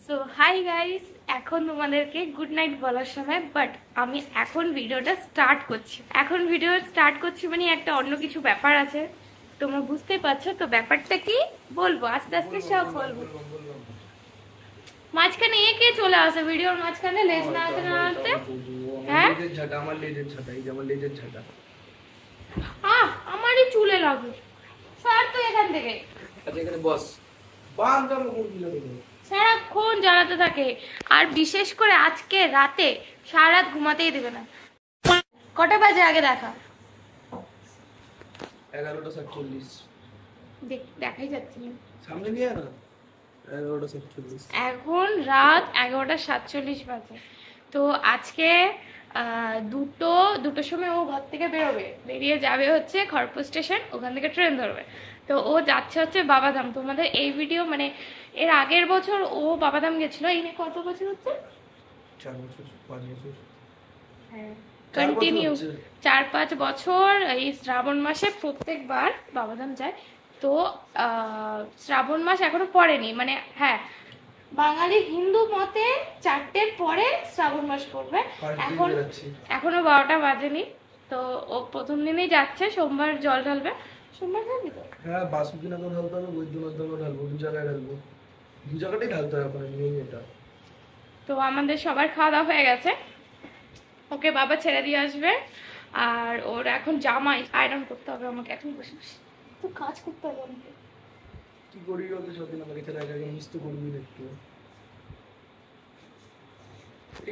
So hi guys, এখন তোমাদেরকে good night বলার সময়, বাট আমি এখন ভিডিওটা স্টার্ট করছি মানে একটা অন্য কিছু ব্যাপার আছে, তোমরা বুঝতেই পারছো তো। ব্যাপারটা কি বলবো, আস্তে আস্তে সব বলবো। মাঝখানে একে চলে আসে ভিডিওর মাঝখানে, লেজ নাড়াতে নাড়াতে। হ্যাঁ, আমারই চুলে লাগে স্যার, তো এখান থেকে সারাক্ষণ জ্বালাতে থাকে। আর বিশেষ করে আজকে রাতে সারা রাত ঘুমাতেই দেবে না। কটা বাজে আগে দেখা? 11:47 দেখাই যাচ্ছে না সামনে নিয়ে না। 11:47 এখন রাত 11:47 বাজে। তো আজকে দুটোর সময় ও ঘর থেকে বেরিয়ে যাবে হচ্ছে খড়গপুর স্টেশন, ওখান থেকে ট্রেন ধরবে। তো ও যাচ্ছে হচ্ছে বাবাধাম। তোমাদের এই ভিডিও মানে এর আগের বছর ও বাবাধাম গেছিল। এই নিয়ে কত বছর হচ্ছে? 4 বছর 5 বছর, হ্যাঁ, কন্টিনিউ 4-5 বছর। এই শ্রাবণ মাসে প্রত্যেকবার বাবাধাম যায়। তো শ্রাবণ মাস এখনো পড়েনি, মানে হ্যাঁ বাঙালি হিন্দু মতে 4টের পরে শ্রাবণ মাস পড়বে। এখনো 12টা বাজেনি। তো ও প্রথম দিনেই যাচ্ছে, সোমবার জল ঢালবে। সোমবার ঢালবি তো? হ্যাঁ, বাসুকিনাথ ঢালতে হবে, বৈদ্যনাথ ঢালবো, দু জায়গায় ঢালবো, দু জায়গাটাই ঢালতে হবে এখন নিয়ম এটা। তো আমাদের সবার খাওয়া দাওয়া হয়ে গেছে, ওকে বাবা ছেড়ে দিয়ে আসবে। আর ওর এখন জামা আয়রন করতে হবে আমাকে, এখন বসে বসে তো কাজ করতে হবে আমাকে। কি করি বলতে সত্যি আমাকে ছেড়ে আগে মিস তো করবি না,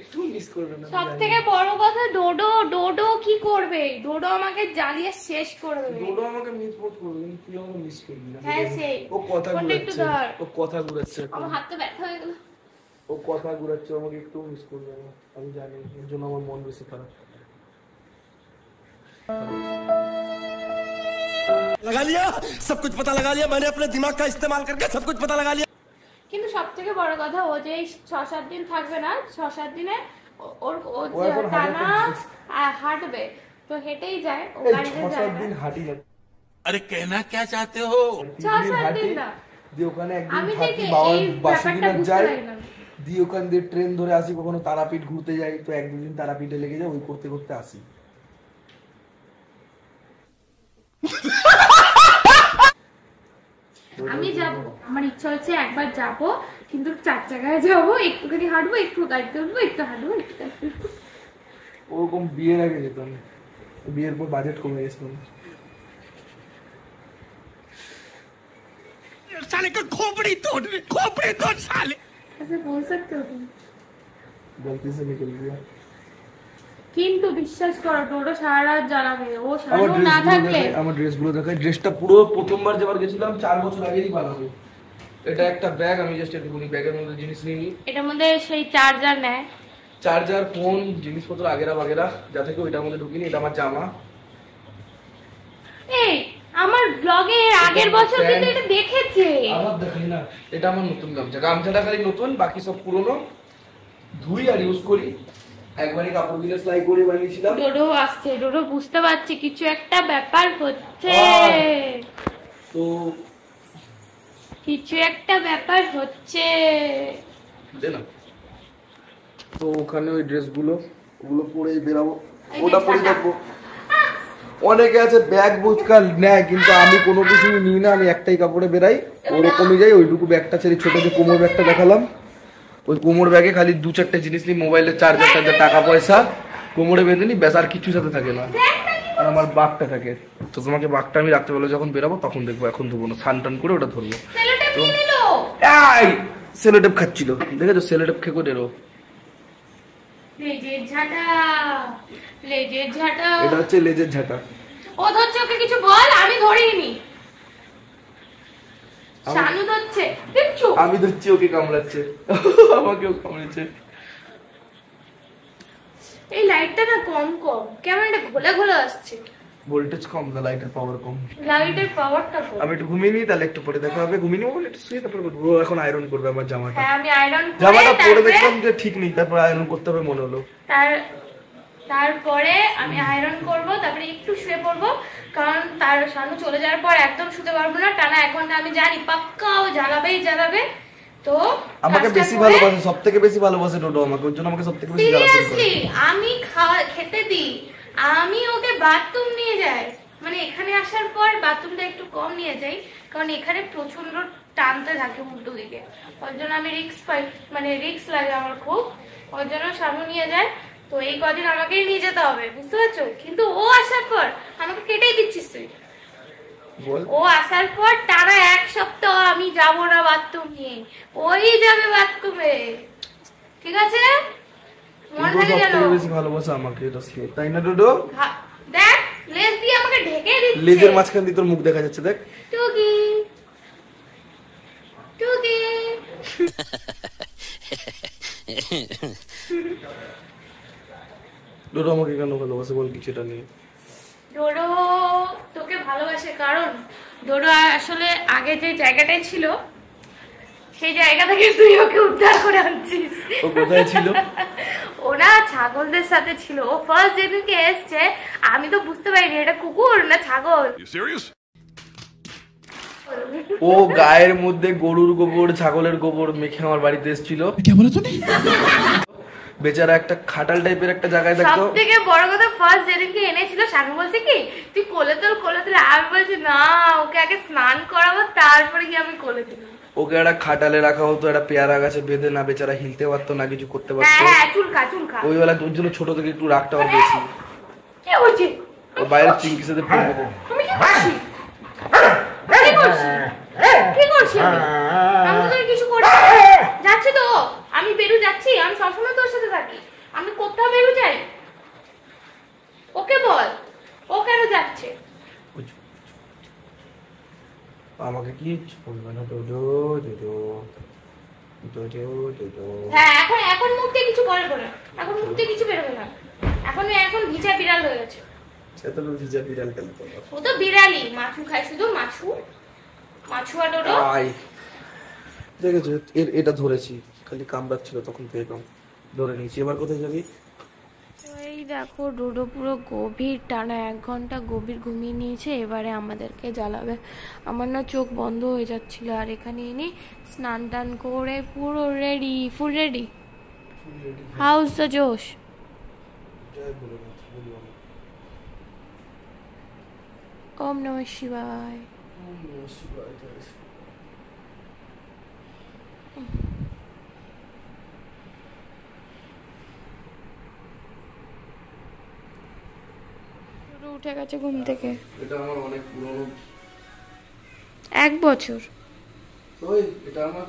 একটু মিস করবে না। সবথেকে বড় কথা, ডোডো কি করবে? ডোডো আমাকে জ্বালিয়ে শেষ করে দেবে। ডোডো আমাকে মিস করবে, কিন্তু তুই আমাকে মিস করবি না। হ্যাঁ সেই ও কথা ঘুরাচ্ছে, আমার হাত তো ব্যথা হয়ে গেল। ও কথা ঘুরাচ্ছে, আমাকে একটু মিস করবে না, আমি জানি। এর জন্য আমার মন বেশি খারাপ। लगा लिया, सब कुछ पता लगा लिया मैंने, अपने दिमाग का इस्तेमाल करके सब कुछ पता लगा लिया। কিন্তু সবথেকে বড় কথা, ও যে 6-7 দিন থাকবে না, 6-7 দিনে ও টানা হাঁটবে। তো হেঁটেই যায়, ও গাড়িতে যায় না। 6-7 দিন হাঁটি না। अरे कहना क्या चाहते हो? 6-7 দিন না, দিয়ে ওখানে একদিন আমি থাকি, থেকে বাবা এই ব্যাপারটা বাসুকিনাথ বুঝতে যাই, পারি না। দিয়ে ওখান দিয়ে ট্রেন ধরে আসি, কখনো তারাপীঠ ঘুরতে যাই। তো 1-2 দিন তারাপীঠে লেগে যায়, ওই করতে করতে আসি। আমি যাবো, আমার ইচ্ছা হচ্ছে একবার যাবো, কিন্তু 4 জায়গায় যাবো, একটুখানি হাঁটবো, একটু গাড়িতে উঠবো, একটু হাঁটবো, একটু গাড়িতে উঠবো। ওরকম বিয়ের আগে যেতাম, বিয়ের পর বাজেট কমে গেছিল। साले का खोपड़ी तोड़ साले। ऐसे बोल सकते हो तुम? गलती से निकल गया। কিন্তু বিশ্বাস করো, ডোডো সারা রাত জ্বালাবে। ও শানু না থাকলে আমার ড্রেসগুলো দেখাই। ড্রেসটা পুরো প্রথমবার যেবার গেছিলাম 4 বছর আগেই বানাবো। এটা একটা ব্যাগ, আমি জাস্ট একটু বলি, ব্যাগের মধ্যে জিনিস নিয়ে নিই। এটার মধ্যে সেই চার্জার নেয়, চার্জার, ফোন, জিনিসপত্র আগেরা বাগেরা যা থেকে ওইটার মধ্যে ঢুকিনি। এটা আমার জামা। এই আমার ব্লগে আগের বছর কিন্তু এটা দেখেছে। আমার দেখাই না, এটা আমার নতুন গামছা। গামছাটা খালি নতুন, বাকি সব পুরনো। ধুই আর ইউজ করি। একবারই কাপড় গিলে সেলাই করে বানিয়েছিলাম। ডোডো আসছে, ডোডো বুঝতে পারছি কিছু একটা ব্যাপার হচ্ছে। তো কিছু একটা ব্যাপার হচ্ছে, দে না। তো ওখানে ওই ড্রেসগুলো, ওগুলো পরেই বেরাবো, ওটা পরে দেখবো। অনেকে আছে ব্যাগ বোঝকাল নেয়, কিন্তু আমি কোনো কিছু নিই না। আমি একটাই কাপড়ে বেরাই, ওরকমই যাই। ওইটুকু ব্যাগটা ছেড়ে ছোট যে কোমর ব্যাগটা দেখালাম, ওই কোমর ব্যাগে খালি 2-4টে জিনিস নিই, মোবাইলের চার্জার, টাকা পয়সা কোমরে বেঁধে নিই, ব্যাস। আর কিছু সাথে থাকে না। আর আমার বাঘটা থাকে। তো তোমাকে বাঘটা আমি রাত্রেবেলা যখন বেরাবো তখন দেখবো, এখন ধরবো না। স্নান টান করে ওটা ধরবো। সেলোটেপ খাচ্ছিল, দেখেছো? সেলোটেপ খেয়ে করে এরো। লেজের ঝাঁটা, লেজের ঝাঁটা, এটা হচ্ছে লেজের ঝাঁটা। ও ধরছে, ওকে কিছু বল, আমি ধরিনি। শানু ধরছে, দেখছো? আমি ধরছি, ওকে কামড়াচ্ছে, আমাকেও কামড়েছে। এই লাইটটা না কম কেমন একটা ঘোলা ঘোলা আসছে। ভোল্টেজ কম না, লাইটের পাওয়ার কম। লাইটের পাওয়ারটা কম। আমি একটু ঘুমিয়ে নিই, তাহলে একটু পরে দেখা হবে। ঘুমিয়ে নিবো, একটু শুয়ে তারপর ও এখন আয়রন করবে আমার জামাটা। হ্যাঁ, আমি আয়রন করে জামাটা পরে দেখলাম যে ঠিক নেই, তারপর আয়রন করতে হবে মনে হলো। তারপরে আমি আয়রন করব, তারপরে একটু শুয়ে পড়বো, কারণ তার শানু চলে যাওয়ার পর একদম শুতে পারবো না টানা 1 ঘন্টা। আমি জানি পাক্কা ও জ্বালাবে। তো আমাকে বেশি ভালোবাসে, সবথেকে বেশি ভালোবাসে ডোডো আমাকে, ওর জন্য আমাকে সবথেকে বেশি জ্বালাতন করে। সিরিয়াসলি আমি খেতে দিই, আমি ওকে বাথরুম নিয়ে যাই, মানে এখানে আসার পর বাথরুমটা একটু কম নিয়ে যাই, কারণ এখানে প্রচন্ড টানতে থাকে উল্টো দিকে, ওর জন্য আমি রিস্ক পাই, মানে রিস্ক লাগে আমার খুব, ওর জন্য সামনে নিয়ে যায়। তো এই কদিন আমাকেই নিয়ে যেতে হবে, বুঝতে পারছো? কিন্তু ও আসার পর আমাকে কেটেই দিচ্ছিস তুই। ও আসার পর টানা 1 সপ্তাহ আমি যাবো না বাথরুম নিয়ে, ওই যাবে বাথরুমে, ঠিক আছে? মনে থাকে যেন। সবথেকে বেশি ভালোবাসে আমাকে, এটা শিওর, তাই না ডোডো? দেখ লেজ দিয়ে আমাকে ঢেকে দিচ্ছে, লেজের মাঝখান দিয়ে তোর মুখ দেখা যাচ্ছে, দেখ। টুকি টুকি ডোডো আমাকে কেন ভালোবাসে বল কিছুটা নিয়ে। ডোডো তোকে ভালোবাসে কারণ ডোডো আসলে আগে যে জায়গাটায় ছিল সেই জায়গা থেকে তুই ওকে উদ্ধার করে আনছিস। ও কোথায় ছিল? ওরা ছাগলদের সাথে ছিল, ও ফার্স্ট যেদিনকে এসছে আমি তো বুঝতে পারিনি এটা কুকুর না ছাগল। ও গায়ের মধ্যে গরুর গোবর ছাগলের গোবর মেখে আমার বাড়িতে এসেছিল। বেচারা একটা খাটাল টাইপের একটা জায়গায় থাকতো। সবথেকে বড় কথা ফার্স্ট যেদিনকে এনেছিল শানু বলছে কি তুই কোলে তোল, আমি বলছি না ওকে আগে স্নান করাবো তারপরে কি আমি কোলে তুলবো। ওকে একটা খাটালে রাখা হতো, একটা পেয়ারা গাছে বেঁধে, না বেচারা হিলতে পারতো না কিছু করতে পারতো। হ্যাঁ চুলকা ওই বেলা তোর জন্য ছোট থেকে একটু রাগটা ওর বেশি। কি হচ্ছে? ও বাইরের চিংকির সাথে পড়ে যেত। তুমি কি করছিস? কি করছিস? আমি তো তোকে কিছু করছি না। যাচ্ছি তো আমি বেরু যাচ্ছি, আমি সবসময় তোর সাথে থাকি, আমি কোথাও বেরু যাই? ওকে বল ও কেন যাচ্ছে? আমাকে কি বলবে না ডোডো ডোডো ডোডো ডোডো। হ্যাঁ এখন মুখ দিয়ে কিছু করে না, এখন মুখ দিয়ে কিছু বেরোবে না, এখন ভিজা বিড়াল হয়ে গেছে। সেটা তো ভিজা বিড়াল খেলতো। ও তো বিড়ালি, মাছু খায় শুধু, মাছু আর ডোডো। আই দেখেছো এটা ধরেছি, খালি কামড়াচ্ছিল তখন পেলাম, ধরে নিয়েছি। এবার কোথায় যাবি? এই দেখো ডোডো পুরো গভীর টানা 1 ঘন্টা গভীর ঘুমিয়ে নিয়েছে, এবারে আমাদেরকে জ্বালাবে। আমার না চোখ বন্ধ হয়ে যাচ্ছিল, আর এখানে এনে স্নান টান করে পুরো ready, full ready. House the জোশ। ওম নমঃ শিবায়। উঠে গেছে ঘুম থেকে। এটা আমার অনেক পুরনো, 1 বছর। ওই এটা আমার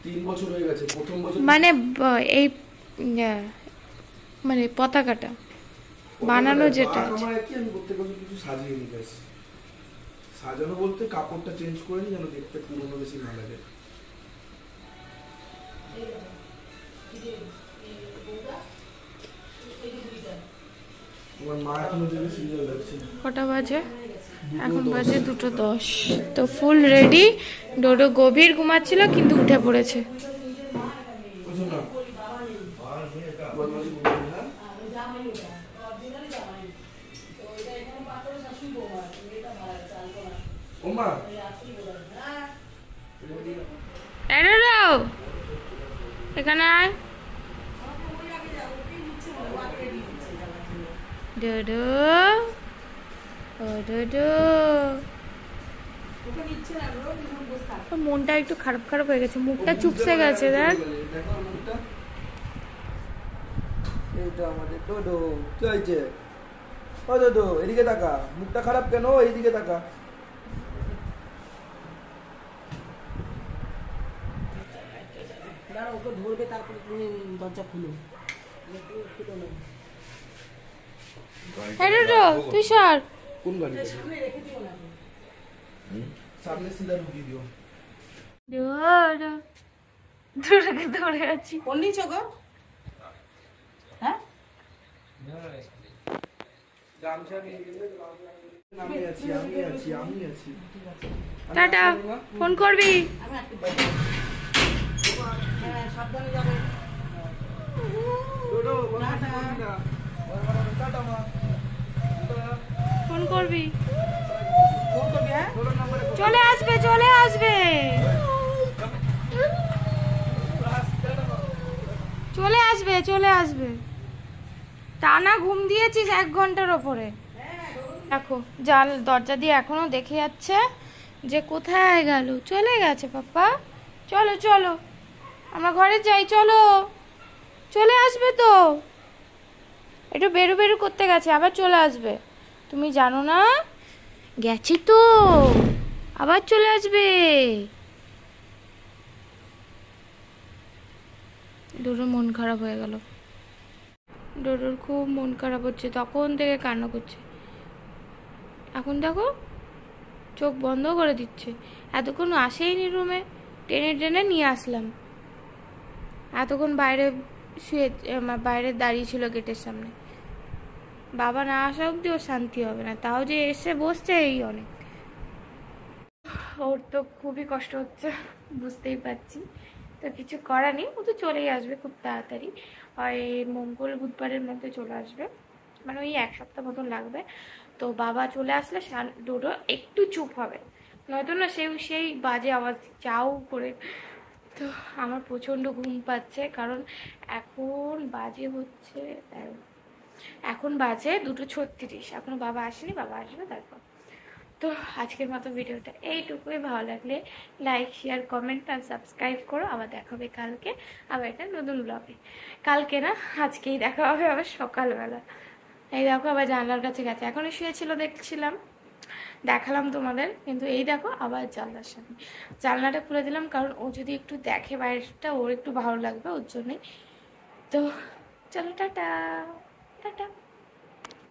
3 বছর হয়ে গেছে। প্রথম বছর মানে এই মানে পতাকাটা বানানো যেটা আছে। আমার কি আমি প্রত্যেক বছর কিছু সাজিয়ে নিই, ব্যাস। সাজানো বলতে কাপড়টা চেঞ্জ করে নি যেন দেখতে পুরনো বেশি না লাগে। কটা বাজে? এখন বাজে 2:10। তো ফুল রেডি। ডোডো গভীর ঘুমাচ্ছিল কিন্তু উঠে পড়েছে। এখানে আয় ডোডো, ও ডোডো। মনটা একটু খারাপ খারাপ হয়ে গেছে, মুখটা চুপসে গেছে। দেখ এইটা আমাদের ডোডো। কি হয়েছে? ও ডোডো এদিকে তাকা, মুখটা খারাপ কেন? এইদিকে তাকা। ওকে ধরবে তারপরে তুমি দরজা খুলো। হ্যাঁ ডোডো তুই সর। কোন গাড়ি? সামনে সিধা ঢুকিয়ে দিও। ডোডো দূরে দৌড়ে আছি। কোন নিচো গো? হ্যাঁ আমি আছি। টাটা, ফোন করবি। হ্যাঁ সাবধানে যাবে। ফোন করবি। ফোন করবি। হ্যাঁ চলে আসবে চলে আসবে। চলে আসবে চলে আসবে। টানা ঘুম দিয়েছিস 1 ঘন্টার ওপরে। দেখো দরজা দিয়ে এখনো দেখে যাচ্ছে যে কোথায় গেল। চলে গেছে পাপা। চলো চলো আমরা ঘরে যাই, চলো। চলে আসবে তো, একটু বেরু বেরু করতে গেছে, আবার চলে আসবে। তুমি জানো না? গেছে তো, আবার চলে আসবে। ডোডোর মন খারাপ হয়ে গেল। ডোডোর খুব মন খারাপ হচ্ছে, তখন থেকে কান্না করছে। এখন দেখো চোখ বন্ধ করে দিচ্ছে। এতক্ষণ আসেইনি রুমে, টেনে টেনে নিয়ে আসলাম। এতক্ষণ বাইরে শুয়ে বাইরে দাঁড়িয়ে ছিল গেটের সামনে। বাবা না আসা অব্দি ওর শান্তি হবে না, তাও যে এসে বসছে এই অনেক। ওর তো খুবই কষ্ট হচ্ছে, বুঝতেই পারছি। তো কিছু করার নেই, ও তো চলেই আসবে খুব তাড়াতাড়ি। হয় মঙ্গল বুধবারের মধ্যে চলে আসবে, মানে ওই 1 সপ্তাহ মতন লাগবে। তো বাবা চলে আসলে ডোডো একটু চুপ হবে, নয়তো না সেই বাজে আওয়াজ চাউ করে। তো আমার প্রচণ্ড ঘুম পাচ্ছে, কারণ এখন বাজে হচ্ছে, এখন বাজে 2:36। এখনো বাবা আসেনি, বাবা আসবে তারপর। তো আজকের মতো ভিডিওটা এইটুকুই। ভালো লাগলে লাইক শেয়ার কমেন্ট আর সাবস্ক্রাইব করো। আবার দেখা হবে কালকে আবার একটা নতুন ব্লগে। কালকে না, আজকেই দেখা হবে আবার সকালবেলা। এই দেখো আবার জানলার কাছে গেছে, এখনই শুয়েছিল দেখছিলাম, দেখালাম তোমাদের। কিন্তু এই দেখো আবার জানলার সামনে। জানলাটা খুলে দিলাম কারণ ও যদি একটু দেখে বাইরেটা, ওর একটু ভালো লাগবে, ওর জন্যই। তো চলো টাটা টাটা।